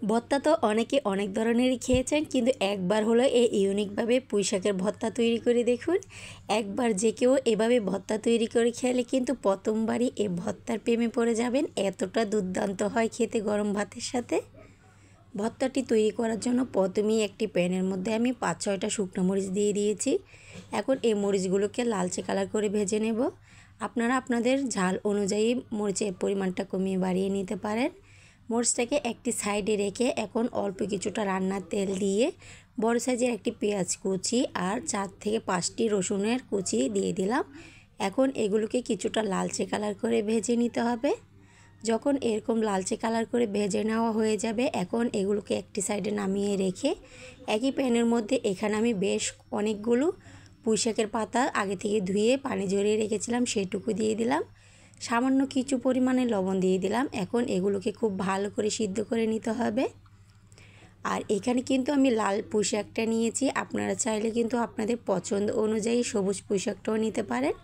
ভর্তা তো অনেকে অনেক ধরনেরই খেয়েছেন, কিন্তু একবার হলো এই ইউনিকভাবে পুঁইশাকের ভর্তা তৈরি করে দেখুন। একবার যে কেউ এভাবে ভর্তা তৈরি করে খেলে কিন্তু প্রথমবারই এই ভর্তার প্রেমে পড়ে যাবেন। এতটা দুর্দান্ত হয় খেতে গরম ভাতের সাথে। ভর্তাটি তৈরি করার জন্য প্রথমেই একটি প্যানের মধ্যে আমি 5-6টা শুকনো মরিচ দিয়ে দিয়েছি। এখন এই মরিচগুলোকে লালচে কালার করে ভেজে নেব। আপনারা আপনাদের ঝাল অনুযায়ী মরিচের পরিমাণটা কমিয়ে বাড়িয়ে নিতে পারেন। মরিচটাকে একটি সাইডে রেখে এখন অল্প কিছুটা রান্নার তেল দিয়ে বড় সাইজের একটি পেঁয়াজ কুচি আর 4 থেকে 5টি রসুনের কুচি দিয়ে দিলাম। এখন এগুলোকে কিছুটা লালচে কালার করে ভেজে নিতে হবে। যখন এরকম লালচে কালার করে ভেজে নেওয়া হয়ে যাবে, এখন এগুলোকে একটি সাইডে নামিয়ে রেখে একই প্যানের মধ্যে এখানে আমি বেশ অনেকগুলো পুঁইশাকের পাতা আগে থেকে ধুয়ে পানি ঝরিয়ে রেখেছিলাম, সেটুকু দিয়ে দিলাম। সামান্য কিছু পরিমাণে লবণ দিয়ে দিলাম। এখন এগুলোকে খুব ভালো করে সিদ্ধ করে নিতে হবে। আর এখানে কিন্তু আমি লাল পুঁইশাকটা নিয়েছি, আপনারা চাইলে কিন্তু আপনাদের পছন্দ অনুযায়ী সবুজ পুঁইশাকটাও নিতে পারেন।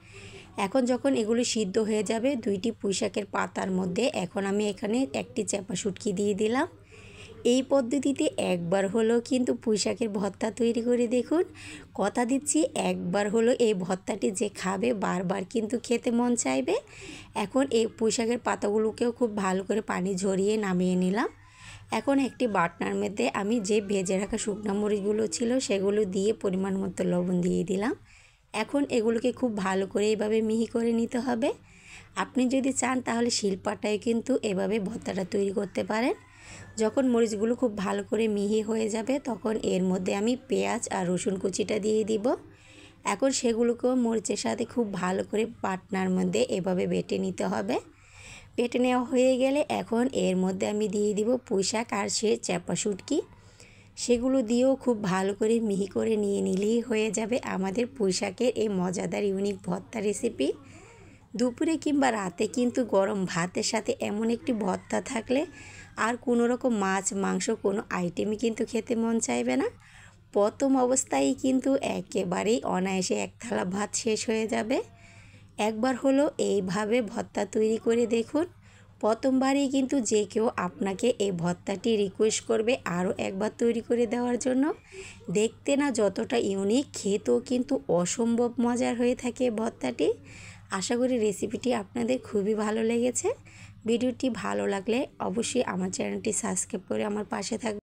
এখন যখন এগুলো সিদ্ধ হয়ে যাবে 2টি পুঁইশাকের পাতার মধ্যে এখন আমি এখানে একটি চাপা শুটকি দিয়ে দিলাম। এই পদ্ধতিতে একবার হলো কিন্তু পুঁইশাকের ভর্তা তৈরি করে দেখুন। কথা দিচ্ছি, একবার হলো এই ভর্তাটি যে খাবে বারবার কিন্তু খেতে মন চাইবে। এখন এই পুঁইশাকের পাতাগুলোকেও খুব ভালো করে পানি ঝরিয়ে নামিয়ে নিলাম। এখন একটি বাটনার মধ্যে আমি যে ভেজে রাখা শুকনো মরিচগুলো ছিল সেগুলো দিয়ে পরিমাণ মতো লবণ দিয়ে দিলাম। এখন এগুলোকে খুব ভালো করে এইভাবে মিহি করে নিতে হবে। আপনি যদি চান তাহলে শিলপাটায় কিন্তু এভাবে ভর্তাটা তৈরি করতে পারেন। যখন মরিচগুলো খুব ভালো করে মিহি হয়ে যাবে তখন এর মধ্যে আমি পেঁয়াজ আর রসুন কুচিটা দিয়ে দিব। এখন সেগুলোকেও মরিচের সাথে খুব ভালো করে বাটনার মধ্যে এভাবে বেটে নিতে হবে। বেটে নেওয়া হয়ে গেলে এখন এর মধ্যে আমি দিয়ে দিব পুঁইশাক আর সে চাপা শুটকি। সেগুলো দিয়েও খুব ভালো করে মিহি করে নিয়ে নিলেই হয়ে যাবে আমাদের পুঁইশাকের এই মজাদার ইউনিক ভর্তা রেসিপি। দুপুরে কিংবা রাতে কিন্তু গরম ভাতের সাথে এমন একটি ভর্তা থাকলে আর কোনো রকম মাছ মাংস কোনো আইটেমই কিন্তু খেতে মন চাইবে না। প্রথম অবস্থায় কিন্তু একেবারেই অনায়াসে এক থালা ভাত শেষ হয়ে যাবে। একবার হলো এইভাবে ভর্তা তৈরি করে দেখুন। প্রথমবারই কিন্তু যে কেউ আপনাকে এই ভর্তাটি রিকোয়েস্ট করবে আরও একবার তৈরি করে দেওয়ার জন্য। দেখতে না যতটা ইউনিক, খেতেও কিন্তু অসম্ভব মজার হয়ে থাকে ভর্তাটি। আশা করি রেসিপিটি আপনাদের খুবই ভালো লেগেছে। ভিডিওটি ভালো লাগলে অবশ্যই আমার চ্যানেলটি সাবস্ক্রাইব করে আমার পাশে থাকবেন।